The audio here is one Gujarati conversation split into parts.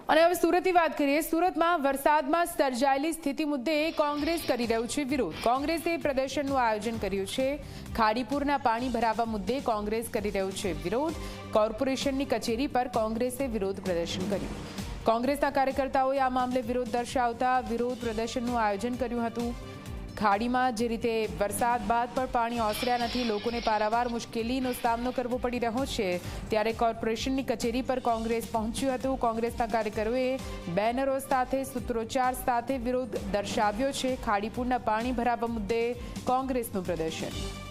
અને હવે સુરતની વાત કરીએ। સુરતમાં વરસાદમાં સર્જાયેલી સ્થિતિ મુદ્દે કોંગ્રેસ કરી રહ્યું છે વિરોધ। કોંગ્રેસે પ્રદર્શનનું આયોજન કર્યું છે। ખાડીપુરના પાણી ભરાવા મુદ્દે કોંગ્રેસ કરી રહ્યું છે વિરોધ। કોર્પોરેશનની કચેરી પર કોંગ્રેસે વિરોધ પ્રદર્શન કર્યું। કોંગ્રેસના કાર્યકર્તાઓએ આ મામલે વિરોધ દર્શાવતા વિરોધ પ્રદર્શનનું આયોજન કર્યું હતું। ખાડીમાં જે રીતે વરસાદ બાદ પણ પાણી ઓસર્યા નથી, લોકોને પારાવાર મુશ્કેલીનો સામનો કરવો પડી રહ્યો છે, ત્યારે કોર્પોરેશનની કચેરી પર કોંગ્રેસ પહોંચ્યું હતું। કોંગ્રેસના કાર્યકરોએ બેનરો સાથે સૂત્રોચ્ચાર સાથે વિરોધ દર્શાવ્યો છે। ખાડીપુરના પાણી ભરાવા મુદ્દે કોંગ્રેસનું પ્રદર્શન।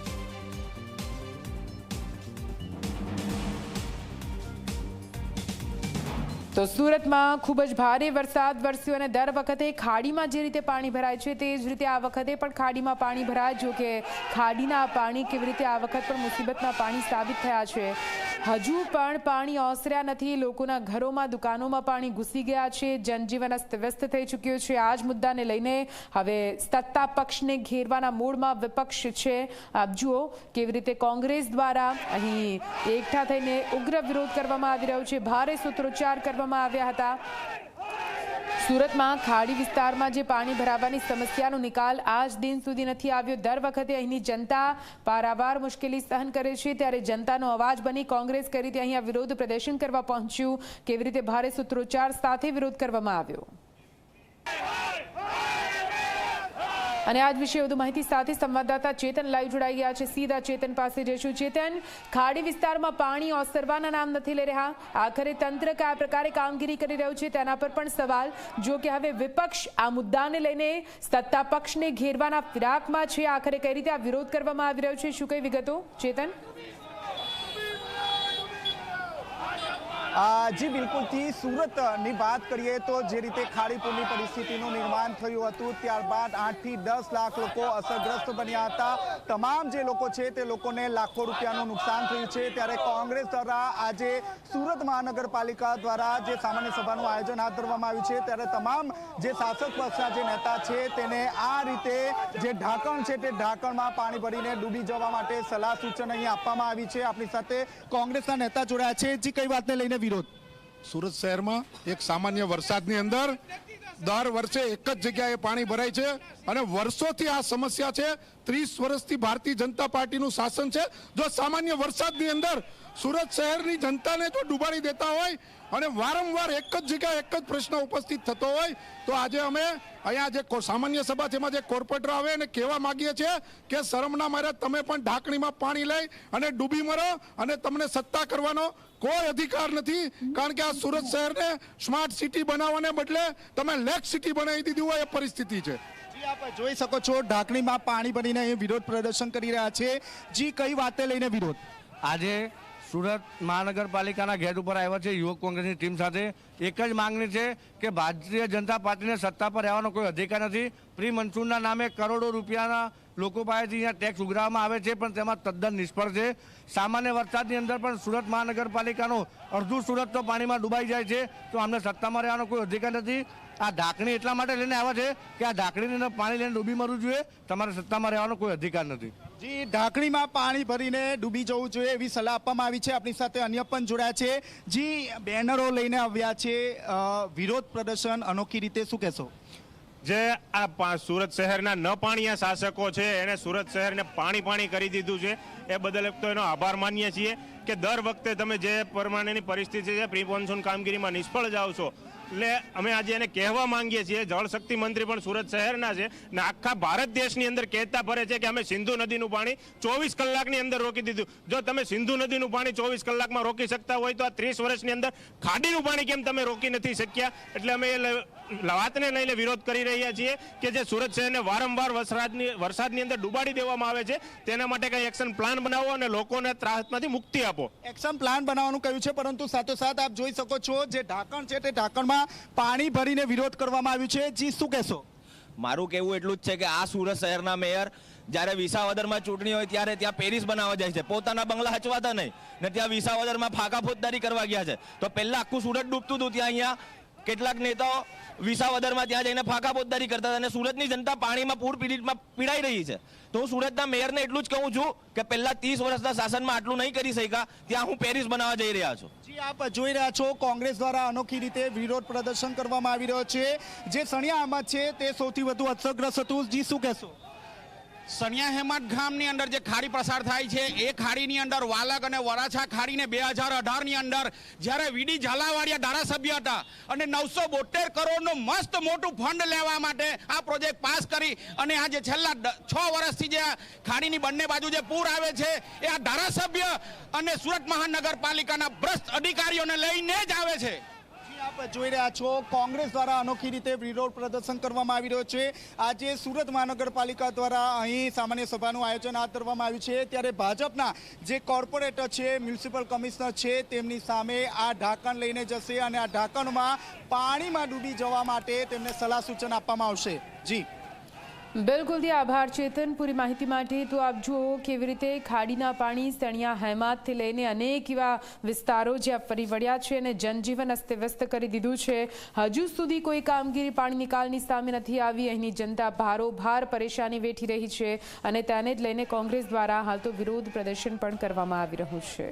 તો સુરતમાં ખૂબ જ ભારે વરસાદ વરસ્યો અને દર વખતે ખાડીમાં જે રીતે પાણી ભરાય છે તે જ રીતે આ વખતે પણ ખાડીમાં પાણી ભરાય। જો કે ખાડીના પાણી કેવી રીતે આ વખત પણ મુસીબતના પાણી સાબિત થયા છે। હજુ પણ પાણી ઓસર્યા નથી, લોકોના ઘરોમાં દુકાનોમાં પાણી ઘૂસી ગયા છે, જનજીવન અસ્તવ્યસ્ત થઈ ચૂક્યું છે। આ જ મુદ્દાને લઈને હવે સત્તા પક્ષને ઘેરવાના મૂડમાં વિપક્ષ છે। આપ જુઓ કેવી રીતે કોંગ્રેસ દ્વારા અહીં એકઠા થઈને ઉગ્ર વિરોધ કરવામાં આવી રહ્યો છે, ભારે સૂત્રોચ્ચાર કરવામાં આવ્યા હતા। સુરતમાં ખાડી વિસ્તારમાં જે પાણી ભરાવાની સમસ્યાનો નિકાલ આજ દિન સુધી નથી આવ્યો। દર વખતે અહીંની જનતા પારાવાર મુશ્કેલી સહન કરે છે, ત્યારે જનતાનો અવાજ બની કોંગ્રેસ કઈ રીતે અહીંયા વિરોધ પ્રદર્શન કરવા પહોંચ્યું, કેવી રીતે ભારે સૂત્રોચ્ચાર સાથે વિરોધ કરવામાં આવ્યો। અને આજ વિશે વધુ માહિતી સાથે સંવાદદાતા ચેતન લાઈવ જોડાઈ ગયા છે। સીધા ચેતન પાસે જઈશું। ચેતન, ખાડી વિસ્તારમાં પાણી ઓસરવાના નામ નથી લઈ રહ્યા, આખરે તંત્ર કયા પ્રકારે કામગીરી કરી રહ્યું છે તેના પર પણ સવાલ। જો કે હવે વિપક્ષ આ મુદ્દાને લઈને સત્તા પક્ષને ઘેરવાના ફિરાકમાં છે, આખરે કઈ રીતે આ વિરોધ કરવામાં આવી રહ્યો છે, શું કઈ વિગતો ચેતન? જી બિલકુલથી સુરતની વાત કરીએ તો જે રીતે ખાડીપુરની પરિસ્થિતિનું નિર્માણ થયું હતું, ત્યારબાદ 8 થી 10 લાખ લોકો અસરગ્રસ્ત બન્યા હતા। તમામ જે લોકો છે તે લોકોને લાખો રૂપિયાનું નુકસાન થયું છે। ત્યારે કોંગ્રેસ દ્વારા આજે સુરત મહાનગરપાલિકા દ્વારા જે સામાન્ય સભાનું આયોજન હાથ ધરવામાં આવ્યું છે, ત્યારે તમામ જે શાસક પક્ષના જે નેતા છે તેને આ રીતે જે ઢાંકણ છે તે ઢાંકણમાં પાણી ભરીને ડૂબી જવા માટે સલાહ સૂચન અહીં આપવામાં આવી છે। આપણી સાથે કોંગ્રેસના નેતા જોડાયા છે। જે કઈ વાતને લઈને વિરોધ? સુરત શહેરમાં એક સામાન્ય વરસાદની અંદર દર વર્ષે એક જ જગ્યાએ પાણી ભરાય છે અને વર્ષોથી આ સમસ્યા છે। 30 વર્ષથી ભારતીય જનતા પાર્ટીનું શાસન છે। જો સામાન્ય વરસાદની અંદર સુરત શહેરની જનતાને જો ડૂબાડી દેતા હોય અને વારંવાર એક જ જગ્યાએ એક જ પ્રશ્ન ઉપસ્થિત થતો હોય, તો આજે અમે અહીંયા જે સામાન્ય સભા છે એમાં જે કોર્પોરેટર આવે અને કહેવા માંગીએ છીએ કે શરમના મારે તમે પણ ઢાંકણીમાં પાણી લઈ અને ડૂબી મરો અને તમને સત્તા કરવાનો કોઈ અધિકાર નથી, કારણ કે આ સુરત શહેરને સ્માર્ટ સિટી બનાવવાને બદલે તમે લેક સિટી બનાવી દીધી હોય એ પરિસ્થિતિ છે। આપ જોઈ શકો છો ઢાંકણીમાં પાણી ભરીને અહીં વિરોધ પ્રદર્શન કરી રહ્યા છે। જી કઈ વાતે લઈને વિરોધ? આજે સુરત મહાનગરપાલિકાના ગેટ ઉપર આવ્યા છે યુવક કોંગ્રેસની ટીમ સાથે। એક જ માંગણી છે કે ભારતીય જનતા પાર્ટીને સત્તા પર રહેવાનો કોઈ અધિકાર નથી। પ્રી મનસૂનના નામે કરોડો રૂપિયાના લોકો પાસેથી અહીંયા ટેક્સ ઉઘરાવવામાં આવે છે, પણ તેમાં તદ્દન નિષ્ફળ છે। સામાન્ય વરસાદની અંદર પણ સુરત મહાનગરપાલિકાનું અડધું સુરત તો પાણીમાં ડૂબાઈ જાય છે, તો અમને સત્તામાં રહેવાનો કોઈ અધિકાર નથી। આ ઢાંકણી એટલા માટે લઈને આવ્યા છે કે આ ઢાંકણીની અંદર પાણી લઈને ડૂબી મરવું જોઈએ, તમારે સત્તામાં રહેવાનો કોઈ અધિકાર નથી। જી ઢાંકણીમાં પાણી ભરીને ડૂબી જવું જોઈએ એવી સલાહ આપવામાં આવી છે। આપણી સાથે અન્ય પણ જોડાયા છે। જી બેનરો લઈને આવ્યા છે, વિરોધ પ્રદર્શન અનોખી રીતે, શું કહેશો? જે આ સુરત શહેરના ન પાણીયા શાસકો છે એને સુરત શહેરને પાણી કરી દીધું છે, એ બદલ તો એનો આભાર માનીએ છીએ કે દર વખતે તમે જે પ્રમાણેની પરિસ્થિતિ છે પ્રી મોન્સૂન કામગીરીમાં નિષ્ફળ જાઓ છો। એટલે અમે આજે એને કહેવા માંગીએ છીએ, જળશક્તિ મંત્રી પણ સુરત શહેરના છે ને આખા ભારત દેશની અંદર કહેતા ફરે છે કે અમે સિંધુ નદીનું પાણી 24 કલાકની અંદર રોકી દીધું। જો તમે સિંધુ નદીનું પાણી 24 કલાકમાં રોકી શકતા હોય તો આ 30 વર્ષની અંદર ખાડીનું પાણી કેમ તમે રોકી નથી શક્યા? એટલે અમે એ વાતને લઈને વિરોધ કરી રહ્યા છીએ કે જે સુરત શહેરને વારંવાર વરસાદની અંદર ડૂબાડી દેવામાં આવે છે, તેના માટે કંઈ એક્શન પ્લાન બનાવો અને લોકોને ત્રાસમાંથી મુક્તિ આપો। એક્શન પ્લાન બનાવવાનું કહ્યું છે, પરંતુ સાથોસાથ આપ જોઈ શકો છો જે ઢાંકણ છે તે ઢાંકણમાં પાણી ભરીને વિરોધ કરવામાં આવ્યું છે। જી શું કહેશો? મારું કહેવું એટલું જ છે કે આ સુરત શહેરના મેયર જ્યારે વિસાવદરમાં ચૂંટણી હોય ત્યારે ત્યાં પેરિસ બનાવવા જાય છે, પોતાના બંગલા હચવાતા નહીં ને ત્યાં વિસાવદરમાં ફાંકા ફોજદારી કરવા ગયા છે। તો પહેલા આખું સુરત ડૂબતું હતું, ત્યાં અહીંયા કેટલાક નેતાઓ વિસાવદરમાં ત્યાં જઈને ફાંકા પોતદારી કરતા હતા અને સુરતની જનતા પાણીમાં પૂર પીડિતમાં પીડાઈ રહી છે. તો હું સુરતના મેયરને એટલું જ કહું છું કે પહેલા 30 વર્ષના શાસનમાં આટલું નહીં કરી શક્યા, ત્યાં હું પેરિસ બનાવવા જઈ રહ્યા છું. જી, આપ જોઈ રહ્યા છો કોંગ્રેસ દ્વારા અનોખી રીતે વિરોધ પ્રદર્શન કરવામાં આવી રહ્યો છે. જે સણિયા અહેમદ છે તે સૌથી વધુ અસરગ્રસ્ત હતું. જી, શું કહેશો? સણિયા અહેમદ ગામની અંદર જે ખાડી પસાર થાય છે એ ખાડીની અંદર વાલક અને વરાછા ખાડીને 2018ની અંદર જ્યારે વીડી ઝાલાવાડિયા ધારાસભ્ય હતા અને 972 કરોડનું મસ્ત મોટું ફંડ લેવા માટે આ પ્રોજેક્ટ પાસ કરી અને આ જે છેલ્લા 6 વર્ષથી જે ખાડીની બંને બાજુ જે પૂર આવે છે એ આ ધારાસભ્ય અને સુરત મહાનગરપાલિકાના ભ્રષ્ટ અધિકારીઓને લઈને જ આવે છે. આપ જોઈ રહ્યા છો કોંગ્રેસ દ્વારા અનોખી રીતે વિરોધ પ્રદર્શન કરવામાં આવી રહ્યો છે. આજે સુરત મહાનગરપાલિકા દ્વારા અહીં સામાન્ય સભાનું આયોજન હાથ ધરવામાં આવ્યું છે, ત્યારે ભાજપના જે કોર્પોરેટર છે, મ્યુનિસિપલ કમિશનર છે, તેમની સામે આ ઢાંકણ લઈને જશે અને આ ઢાંકણમાં પાણીમાં ડૂબી જવા માટે તેમને સલાહ સૂચન આપવામાં આવશે. જી, બિલકુલ જી, આભાર ચેતન પૂરી માહિતી માટે. તો આપ જુઓ કેવી રીતે ખાડીના પાણી સણિયા અહેમદથી લઈને અનેક એવા વિસ્તારો જ્યાં ફરી વળ્યા છે અને જનજીવન અસ્તવ્યસ્ત કરી દીધું છે. હજુ સુધી કોઈ કામગીરી પાણી નિકાલની સામે નથી આવી. અહીંની જનતા ભારોભાર પરેશાની વેઠી રહી છે અને તેને જ લઈને કોંગ્રેસ દ્વારા હાલ તો વિરોધ પ્રદર્શન પણ કરવામાં આવી રહ્યું છે.